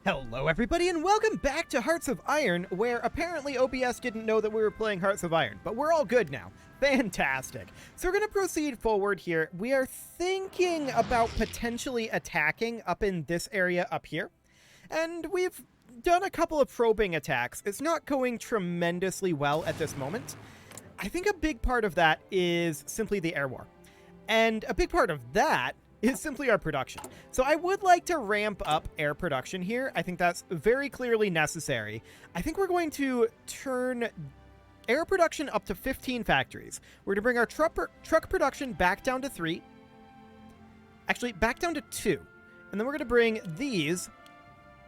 Hello everybody and welcome back to Hearts of Iron, where apparently OBS didn't know that we were playing Hearts of Iron, but we're all good now. Fantastic. So we're going to proceed forward here. We are thinking about potentially attacking up in this area up here, and we've done a couple of probing attacks. It's not going tremendously well at this moment. I think a big part of that is simply the air war, and a big part of that is simply our production. So I would like to ramp up air production here. I think that's very clearly necessary. I think we're going to turn air production up to 15 factories. We're going to bring our truck production back down to 3. Actually, back down to 2. And then we're going to bring these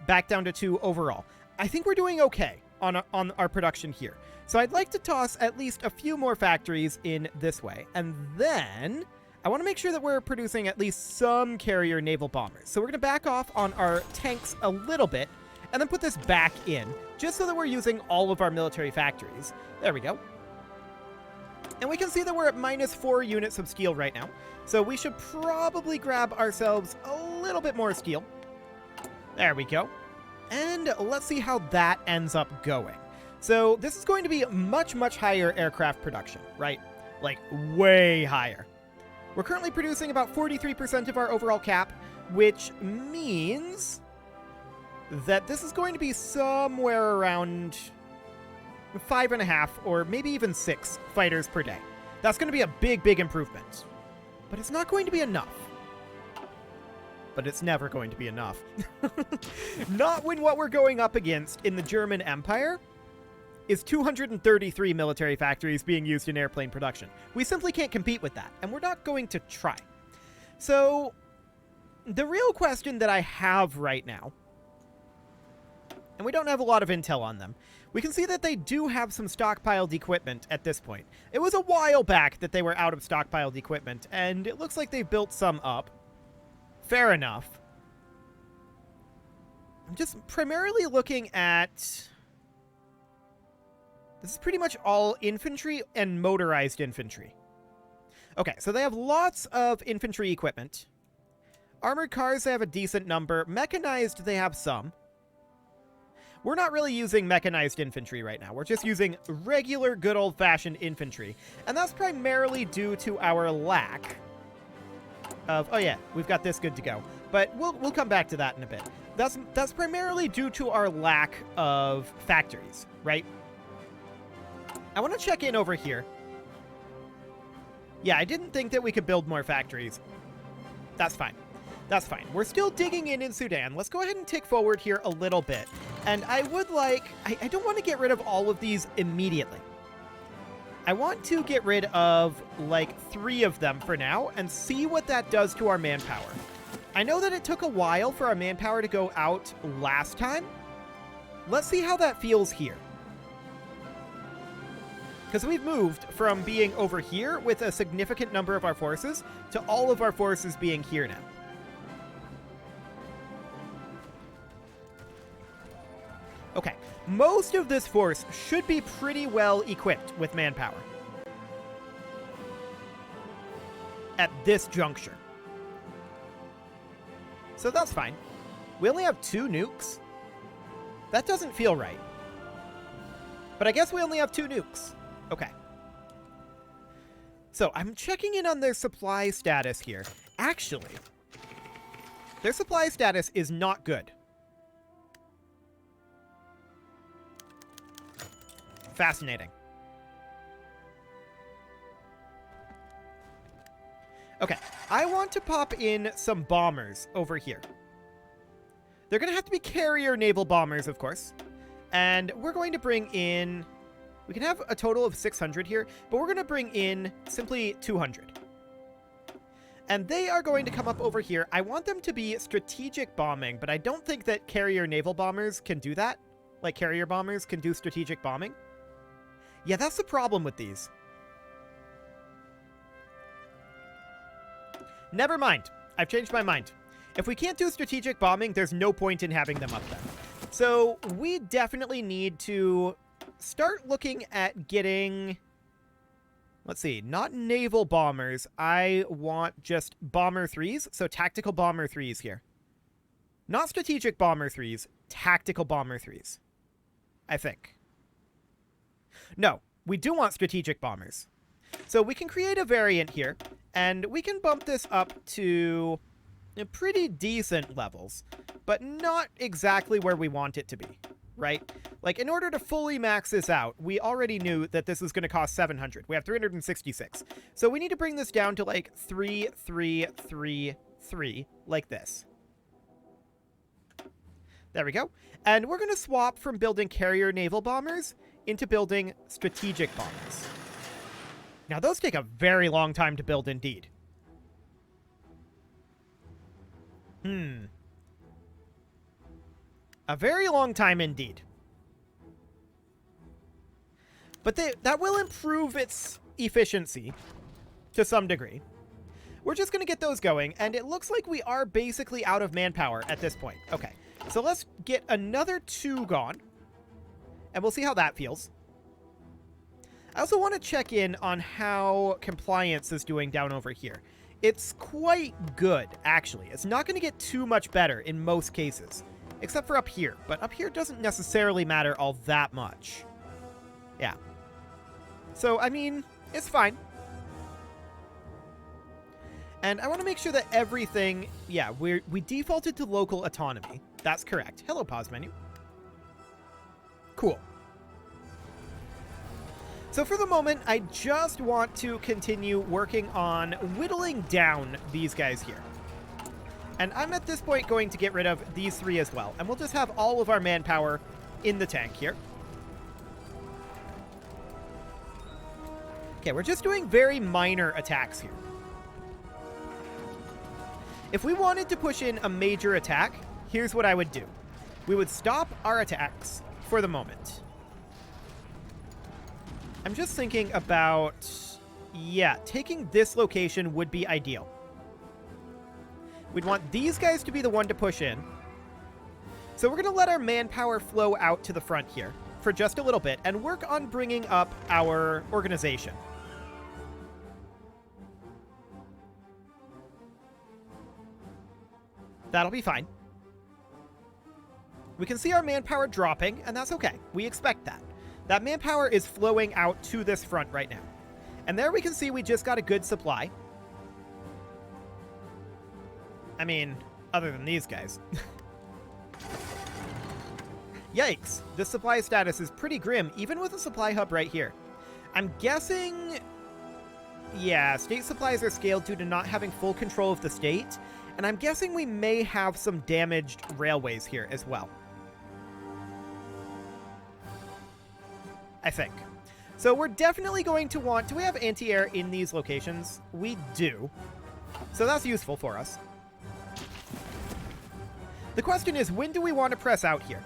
back down to 2 overall. I think we're doing okay on our production here. So I'd like to toss at least a few more factories in this way. And then I want to make sure that we're producing at least some carrier naval bombers. So we're going to back off on our tanks a little bit and then put this back in, just so that we're using all of our military factories. There we go. And we can see that we're at -4 units of steel right now. So we should probably grab ourselves a little bit more steel. There we go. And let's see how that ends up going. So this is going to be much, much higher aircraft production, right? Like way higher. We're currently producing about 43% of our overall cap, which means that this is going to be somewhere around 5.5 or maybe even 6 fighters per day. That's going to be a big, big improvement. But it's not going to be enough. But it's never going to be enough. Not when what we're going up against in the German Empire is 233 military factories being used in airplane production. We simply can't compete with that, and we're not going to try. So, the real question that I have right now, and we don't have a lot of intel on them, we can see that they do have some stockpiled equipment at this point. It was a while back that they were out of stockpiled equipment, and it looks like they've built some up. Fair enough. I'm just primarily looking at... This is pretty much all infantry and motorized infantry. Okay, so they have lots of infantry equipment. Armored cars, they have a decent number. Mechanized, they have some. We're not really using mechanized infantry right now. We're just using regular, good old-fashioned infantry. And that's primarily due to our lack of... Oh yeah, we've got this good to go. But we'll come back to that in a bit. That's primarily due to our lack of factories, right? I want to check in over here. Yeah, I didn't think that we could build more factories. That's fine. That's fine. We're still digging in Sudan. Let's go ahead and tick forward here a little bit. And I would like... I don't want to get rid of all of these immediately. I want to get rid of, like, 3 of them for now and see what that does to our manpower. I know that it took a while for our manpower to go out last time. Let's see how that feels here. Because we've moved from being over here with a significant number of our forces to all of our forces being here now. Okay, most of this force should be pretty well equipped with manpower at this juncture. So that's fine. We only have 2 nukes. That doesn't feel right. But I guess we only have 2 nukes. Okay. So, I'm checking in on their supply status here. Actually, their supply status is not good. Fascinating. Okay, I want to pop in some bombers over here. They're going to have to be carrier naval bombers, of course. And we're going to bring in... We can have a total of 600 here, but we're going to bring in simply 200. And they are going to come up over here. I want them to be strategic bombing, but I don't think that carrier naval bombers can do that. Like carrier bombers can do strategic bombing. Yeah, that's the problem with these. Never mind. I've changed my mind. If we can't do strategic bombing, there's no point in having them up there. So we definitely need to start looking at getting... Let's see, not naval bombers. I want just bomber 3s, so tactical bomber 3s here. Not strategic bomber 3s, tactical bomber 3s. I think. No, we do want strategic bombers. So we can create a variant here, and we can bump this up to pretty decent levels, but not exactly where we want it to be, right? Like, in order to fully max this out, we already knew that this was going to cost 700. We have 366. So we need to bring this down to, like, 3, 3, 3, 3, like this. There we go. And we're going to swap from building carrier naval bombers into building strategic bombers. Now, those take a very long time to build indeed. A very long time indeed. But that will improve its efficiency to some degree. We're just going to get those going, and it looks like we are basically out of manpower at this point. Okay, so let's get another 2 gone, and we'll see how that feels. I also want to check in on how compliance is doing down over here. It's quite good, actually. It's not going to get too much better in most cases, except for up here. But up here doesn't necessarily matter all that much. Yeah. So, I mean, it's fine. And I want to make sure that everything... Yeah, we defaulted to local autonomy. That's correct. Hello, pause menu. Cool. So for the moment, I just want to continue working on whittling down these guys here. And I'm at this point going to get rid of these 3 as well. And we'll just have all of our manpower in the tank here. Okay, we're just doing very minor attacks here. If we wanted to push in a major attack, here's what I would do. We would stop our attacks for the moment. I'm just thinking about, yeah, taking this location would be ideal. We'd want these guys to be the one to push in. So we're going to let our manpower flow out to the front here for just a little bit and work on bringing up our organization. That'll be fine. We can see our manpower dropping, and that's okay. We expect that. That manpower is flowing out to this front right now. And there we can see we just got a good supply. I mean, other than these guys. Yikes. This supply status is pretty grim, even with a supply hub right here. I'm guessing... Yeah, state supplies are scaled due to not having full control of the state. And I'm guessing we may have some damaged railways here as well. I think. So we're definitely going to want... Do we have anti-air in these locations? We do. So that's useful for us. The question is, when do we want to press out here?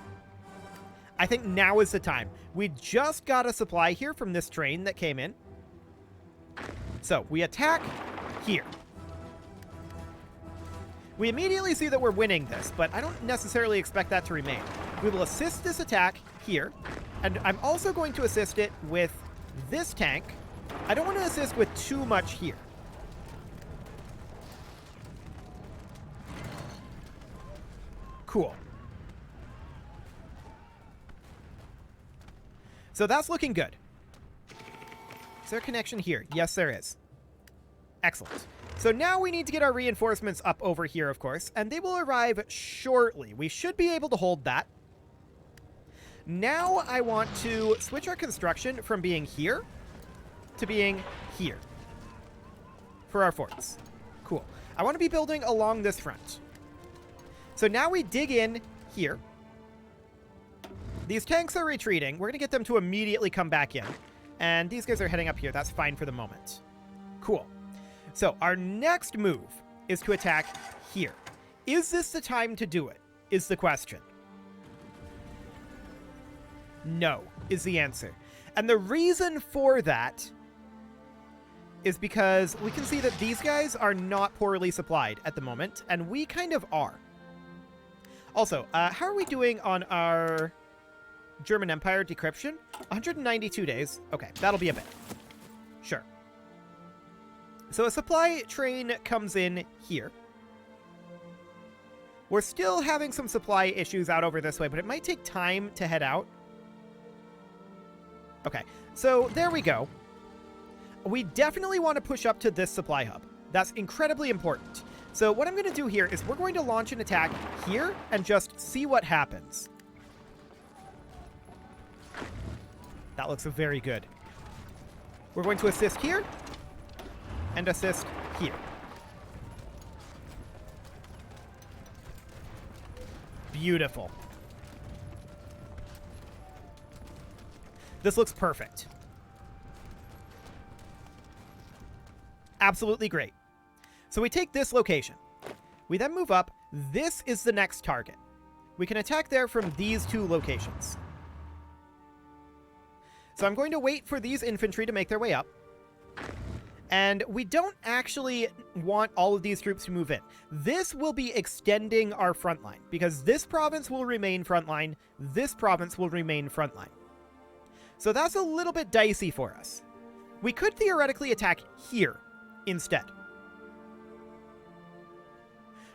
I think now is the time. We just got a supply here from this train that came in. So we attack here. We immediately see that we're winning this, but I don't necessarily expect that to remain. We will assist this attack here, and I'm also going to assist it with this tank. I don't want to assist with too much here. Cool. So that's looking good. Is there a connection here? Yes, there is. Excellent. So now we need to get our reinforcements up over here, of course, and they will arrive shortly. We should be able to hold that. Now I want to switch our construction from being here to being here for our forts. Cool. I want to be building along this front. So now we dig in here. These tanks are retreating. We're going to get them to immediately come back in. And these guys are heading up here. That's fine for the moment. Cool. So our next move is to attack here. Is this the time to do it? Is the question. No, is the answer. And the reason for that is because we can see that these guys are not poorly supplied at the moment, and we kind of are. Also, how are we doing on our German Empire decryption? 192 days. Okay, that'll be a bit. Sure. So a supply train comes in here. We're still having some supply issues out over this way, but it might take time to head out. Okay, so there we go. We definitely want to push up to this supply hub. That's incredibly important. So what I'm going to do here is we're going to launch an attack here and just see what happens. That looks very good. We're going to assist here and assist here. Beautiful. This looks perfect. Absolutely great. So we take this location. We then move up. This is the next target. We can attack there from these two locations. So I'm going to wait for these infantry to make their way up. And we don't actually want all of these troops to move in. This will be extending our front line, because this province will remain frontline, this province will remain frontline. So that's a little bit dicey for us. We could theoretically attack here instead,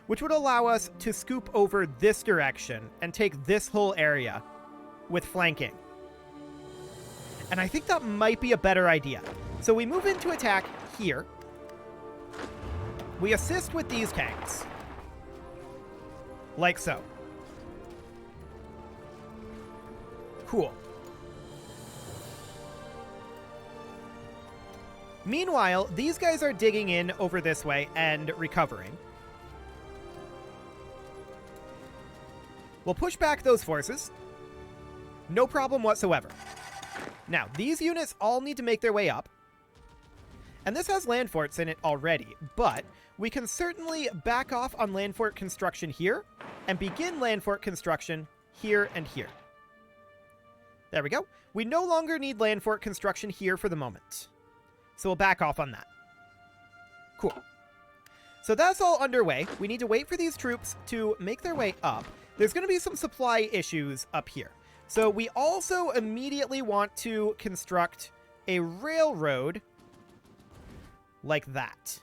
which would allow us to scoop over this direction and take this whole area with flanking. And I think that might be a better idea. So we move into attack here. We assist with these tanks. Like so. Cool. Meanwhile, these guys are digging in over this way and recovering. We'll push back those forces. No problem whatsoever. Now, these units all need to make their way up. And this has land forts in it already, but we can certainly back off on land fort construction here and begin land fort construction here and here. There we go. We no longer need land fort construction here for the moment. So we'll back off on that. Cool. So that's all underway. We need to wait for these troops to make their way up. There's going to be some supply issues up here. So we also immediately want to construct a railroad like that.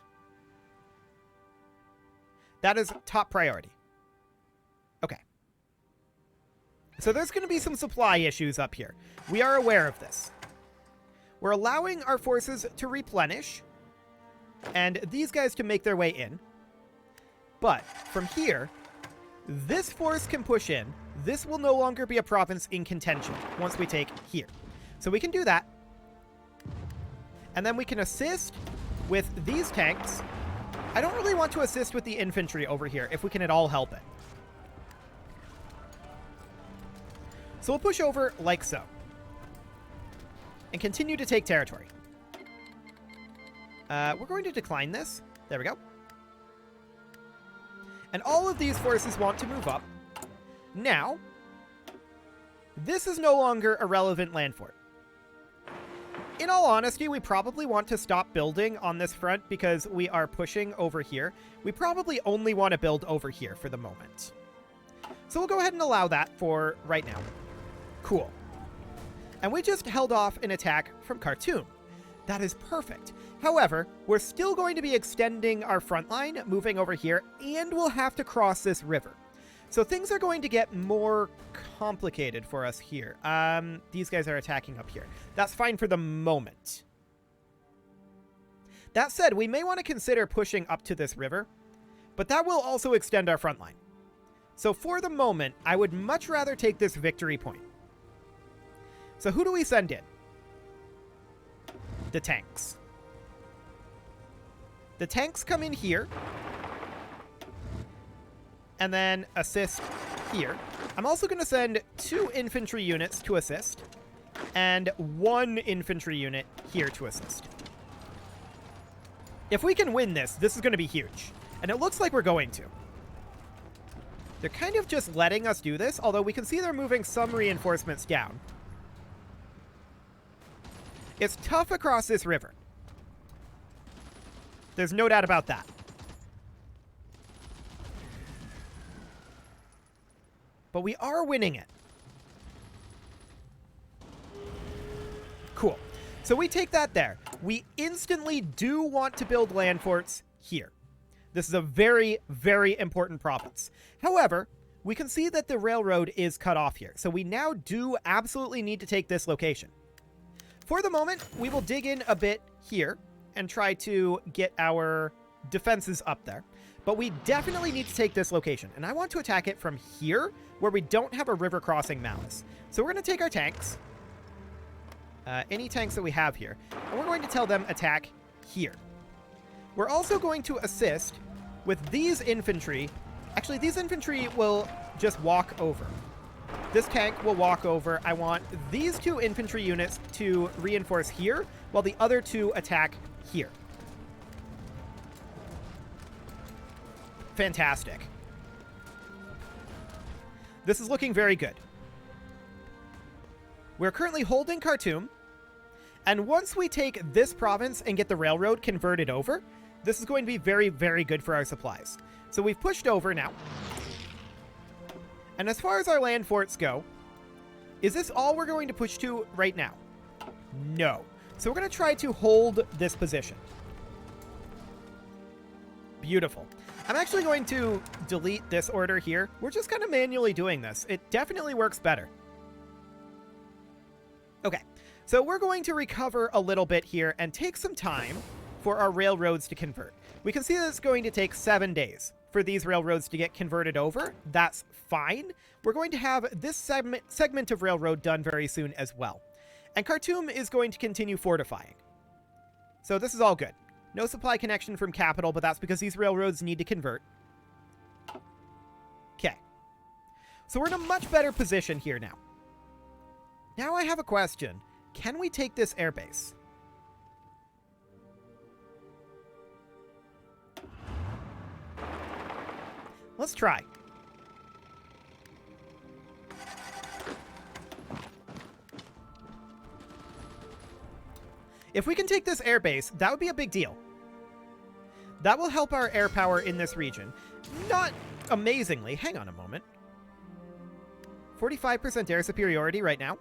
That is top priority. Okay. So there's going to be some supply issues up here. We are aware of this. We're allowing our forces to replenish and these guys to make their way in. But from here, this force can push in. This will no longer be a province in contention once we take here. So we can do that. And then we can assist with these tanks. I don't really want to assist with the infantry over here if we can at all help it. So we'll push over like so. And continue to take territory. We're going to decline this. There we go. And all of these forces want to move up. Now, this is no longer a relevant land fort. In all honesty, we probably want to stop building on this front because we are pushing over here. We probably only want to build over here for the moment. So we'll go ahead and allow that for right now. Cool. And we just held off an attack from Khartoum. That is perfect. However, we're still going to be extending our front line, moving over here, and we'll have to cross this river. So things are going to get more complicated for us here. These guys are attacking up here. That's fine for the moment. That said, we may want to consider pushing up to this river, but that will also extend our front line. So for the moment, I would much rather take this victory point. So who do we send in? The tanks. The tanks come in here. And then assist here. I'm also going to send 2 infantry units to assist. And 1 infantry unit here to assist. If we can win this, this is going to be huge. And it looks like we're going to. They're kind of just letting us do this, although we can see they're moving some reinforcements down. It's tough across this river. There's no doubt about that. But we are winning it. Cool. So we take that there. We instantly do want to build land forts here. This is a very, very important province. However, we can see that the railroad is cut off here. So we now do absolutely need to take this location. For the moment, we will dig in a bit here and try to get our defenses up there. But we definitely need to take this location. And I want to attack it from here, where we don't have a river crossing malice. So we're going to take our tanks, any tanks that we have here, and we're going to tell them attack here. We're also going to assist with these infantry. Actually, these infantry will just walk over. This tank will walk over. I want these 2 infantry units to reinforce here, while the other 2 attack here. Fantastic. This is looking very good. We're currently holding Khartoum, and once we take this province and get the railroad converted over, this is going to be very, very good for our supplies. So we've pushed over now. And as far as our land forts go, is this all we're going to push to right now? No. So we're going to try to hold this position. Beautiful. I'm actually going to delete this order here. We're just kind of manually doing this. It definitely works better. Okay, so we're going to recover a little bit here and take some time for our railroads to convert. We can see that it's going to take 7 days for these railroads to get converted over. That's fine. We're going to have this segment of railroad done very soon as well. And Khartoum is going to continue fortifying. So this is all good. No supply connection from capital, but that's because these railroads need to convert. Okay. So we're in a much better position here now. Now I have a question. Can we take this airbase? Let's try. If we can take this airbase, that would be a big deal. That will help our air power in this region. Not amazingly. Hang on a moment. 45% air superiority right now.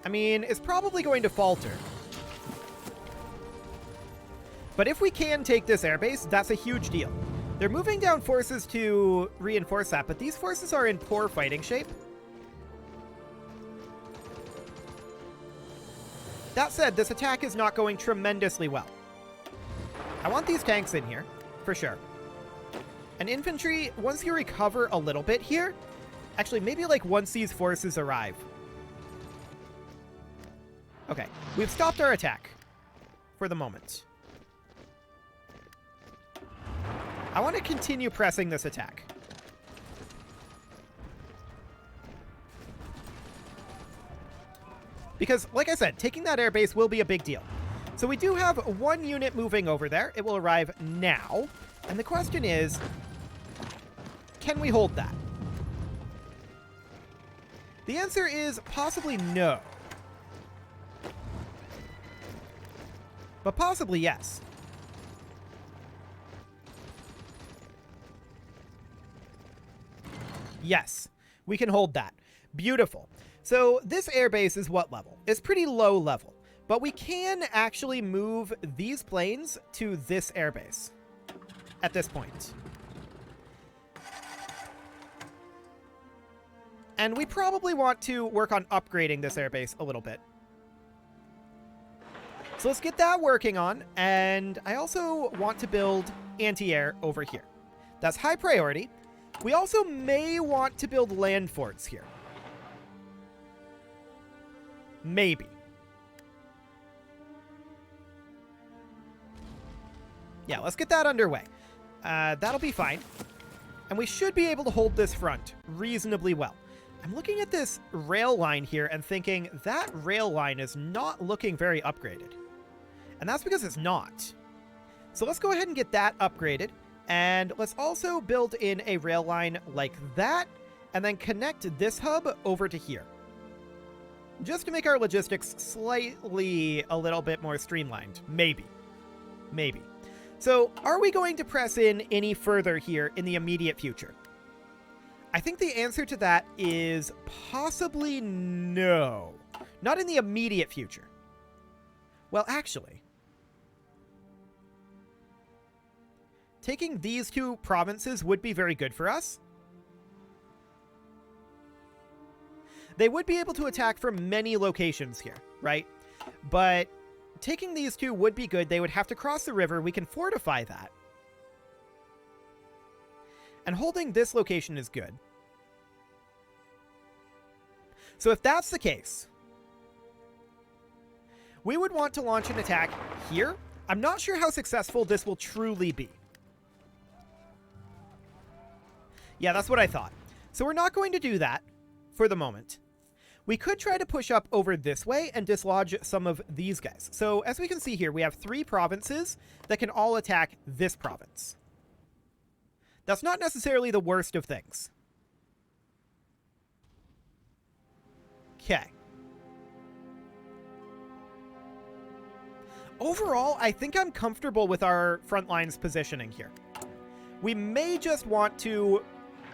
I mean, it's probably going to falter. But if we can take this airbase, that's a huge deal. They're moving down forces to reinforce that, but these forces are in poor fighting shape. That said, this attack is not going tremendously well. I want these tanks in here, for sure. And infantry, once you recover a little bit here, actually, maybe like once these forces arrive. Okay, we've stopped our attack for the moment. I want to continue pressing this attack. Because, like I said, taking that airbase will be a big deal. So we do have 1 unit moving over there. It will arrive now. And the question is, can we hold that? The answer is possibly no. But possibly yes. Yes, we can hold that. Beautiful. So this airbase is what level? It's pretty low level, but we can actually move these planes to this airbase at this point. And we probably want to work on upgrading this airbase a little bit. So let's get that working on. And I also want to build anti-air over here. That's high priority. We also may want to build land forts here. Maybe. Yeah, let's get that underway. That'll be fine. And we should be able to hold this front reasonably well. I'm looking at this rail line here and thinking that rail line is not looking very upgraded. And that's because it's not. So let's go ahead and get that upgraded. And let's also build in a rail line like that and then connect this hub over to here. Just to make our logistics slightly a little bit more streamlined. Maybe. Maybe. So are we going to press in any further here in the immediate future? I think the answer to that is possibly no. Not in the immediate future. Well, actually. taking these 2 provinces would be very good for us. They would be able to attack from many locations here, right? But taking these 2 would be good. They would have to cross the river. We can fortify that. And holding this location is good. So if that's the case, we would want to launch an attack here. I'm not sure how successful this will truly be. Yeah, that's what I thought. So we're not going to do that for the moment. We could try to push up over this way and dislodge some of these guys. So as we can see here, we have 3 provinces that can all attack this province. That's not necessarily the worst of things. Okay. Overall, I think I'm comfortable with our front lines positioning here. We may just want to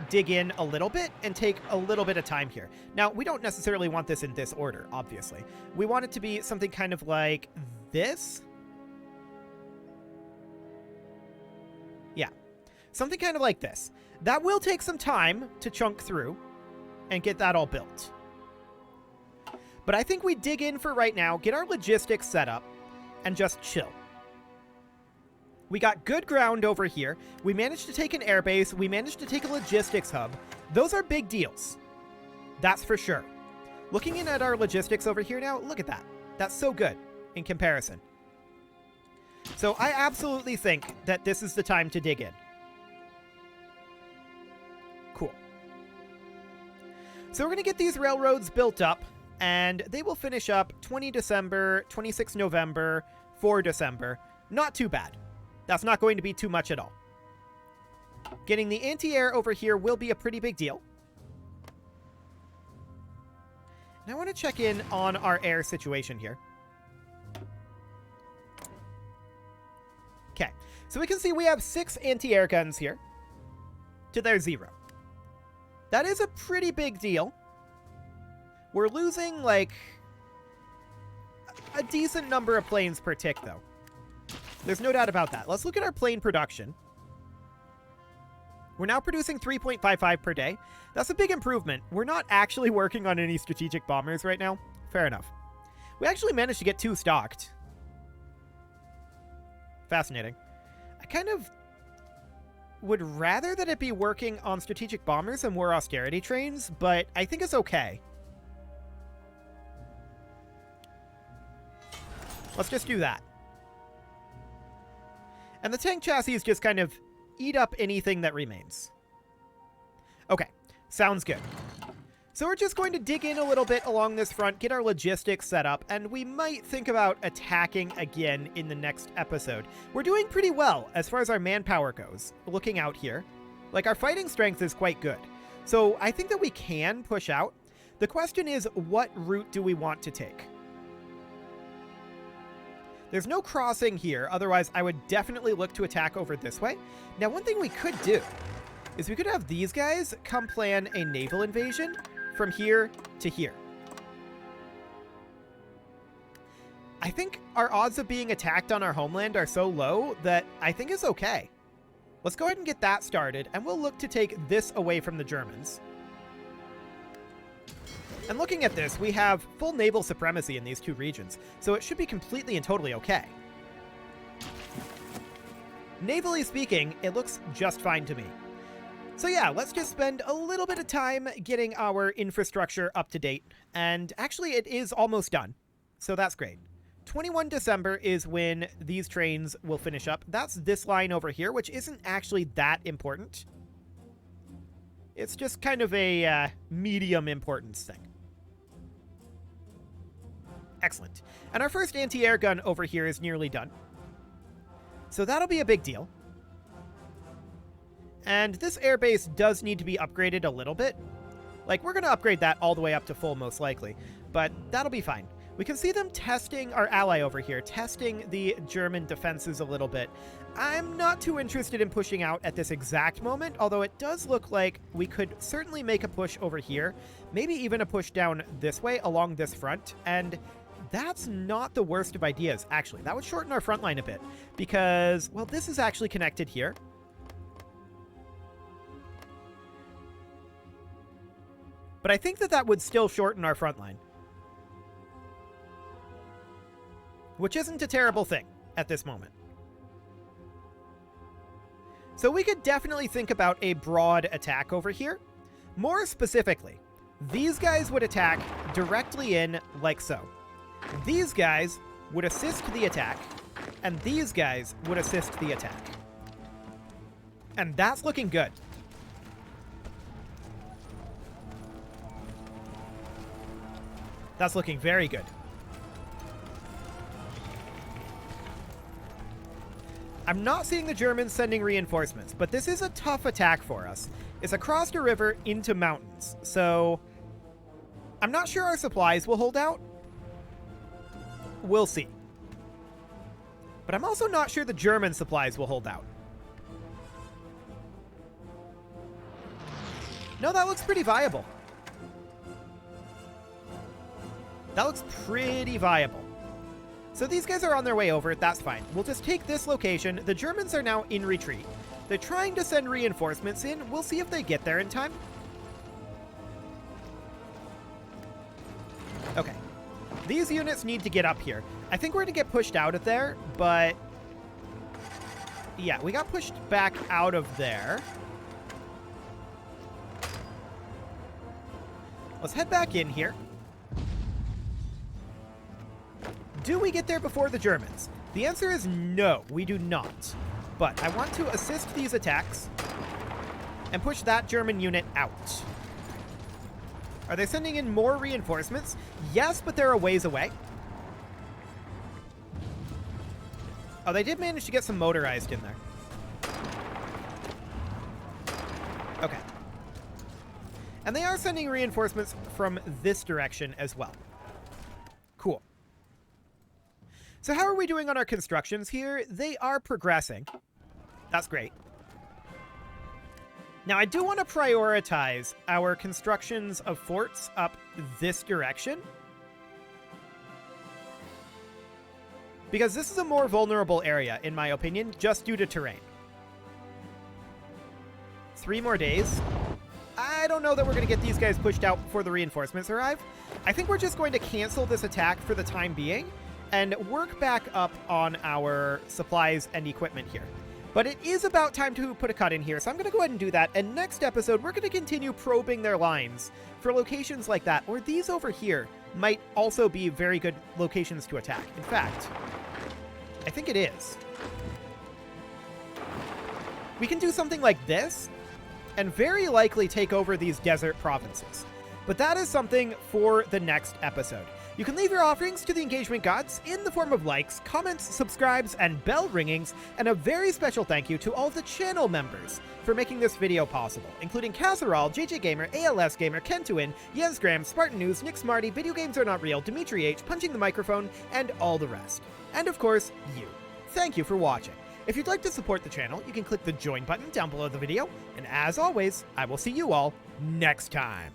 dig in a little bit and take a little bit of time here. Now, we don't necessarily want this in this order, obviously. We want it to be something kind of like this. Yeah, something kind of like this. That will take some time to chunk through and get that all built. But I think we dig in for right now, get our logistics set up, and just chill. We got good ground over here. We managed to take an airbase. We managed to take a logistics hub. Those are big deals. That's for sure. Looking in at our logistics over here now, look at that. That's so good in comparison. So I absolutely think that this is the time to dig in. Cool. So we're going to get these railroads built up, and they will finish up 20 December, 26 November, 4 December. Not too bad. That's not going to be too much at all. Getting the anti-air over here will be a pretty big deal. And I want to check in on our air situation here. Okay, so we can see we have 6 anti-air guns here to their 0. That is a pretty big deal. We're losing, like, a decent number of planes per tick, though. There's no doubt about that. Let's look at our plane production. We're now producing 3.55 per day. That's a big improvement. We're not actually working on any strategic bombers right now. Fair enough. We actually managed to get 2 stocked. Fascinating. I kind of would rather that it be working on strategic bombers and war austerity trains, but I think it's okay. Let's just do that. And the tank chassis just kind of eat up anything that remains. Okay, sounds good. So we're just going to dig in a little bit along this front, get our logistics set up, and we might think about attacking again in the next episode. We're doing pretty well as far as our manpower goes, looking out here. Like, our fighting strength is quite good. So I think that we can push out. The question is, what route do we want to take? There's no crossing here, otherwise I would definitely look to attack over this way. Now, one thing we could do is we could have these guys come plan a naval invasion from here to here. I think our odds of being attacked on our homeland are so low that I think it's okay. Let's go ahead and get that started, and we'll look to take this away from the Germans. And looking at this, we have full naval supremacy in these 2 regions, so it should be completely and totally okay. Navally speaking, it looks just fine to me. So yeah, let's just spend a little bit of time getting our infrastructure up to date, and actually it is almost done, so that's great. 21 December is when these trains will finish up. That's this line over here, which isn't actually that important. It's just kind of a medium importance thing. Excellent. And our first anti-air gun over here is nearly done. So that'll be a big deal. And this airbase does need to be upgraded a little bit. Like, we're going to upgrade that all the way up to full, most likely. But that'll be fine. We can see them testing our ally over here, testing the German defenses a little bit. I'm not too interested in pushing out at this exact moment, although it does look like we could certainly make a push over here, maybe even a push down this way along this front, and that's not the worst of ideas, actually. That would shorten our front line a bit, because, well, this is actually connected here. But I think that that would still shorten our front line. Which isn't a terrible thing at this moment. So we could definitely think about a broad attack over here. More specifically, these guys would attack directly in like so. These guys would assist the attack, and these guys would assist the attack. And that's looking good. That's looking very good. I'm not seeing the Germans sending reinforcements, but this is a tough attack for us. It's across a river into mountains, so I'm not sure our supplies will hold out. We'll see. But I'm also not sure the German supplies will hold out. No, that looks pretty viable. That looks pretty viable. So these guys are on their way over. That's fine. We'll just take this location. The Germans are now in retreat. They're trying to send reinforcements in. We'll see if they get there in time. Okay. These units need to get up here. I think we're going to get pushed out of there, but yeah, we got pushed back out of there. Let's head back in here. Do we get there before the Germans? The answer is no, we do not. But I want to assist these attacks and push that German unit out. Are they sending in more reinforcements? Yes, but they're a ways away. Oh, they did manage to get some motorized in there. Okay. And they are sending reinforcements from this direction as well. Cool. So how are we doing on our constructions here? They are progressing. That's great. Now, I do want to prioritize our constructions of forts up this direction, because this is a more vulnerable area, in my opinion, just due to terrain. 3 more days. I don't know that we're going to get these guys pushed out before the reinforcements arrive. I think we're just going to cancel this attack for the time being and work back up on our supplies and equipment here. But it is about time to put a cut in here, so I'm going to go ahead and do that. And next episode, we're going to continue probing their lines for locations like that, or these over here might also be very good locations to attack. In fact, I think it is. We can do something like this and very likely take over these desert provinces. But that is something for the next episode. You can leave your offerings to the engagement gods in the form of likes, comments, subscribes, and bell ringings, and a very special thank you to all the channel members for making this video possible, including Casserole, JJ Gamer, ALS Gamer, Kentuin, Yesgram, Spartan News, Nick Smarty, Video Games Are Not Real, Dimitri H, Punching the Microphone, and all the rest. And of course, you. Thank you for watching. If you'd like to support the channel, you can click the join button down below the video, and as always, I will see you all next time.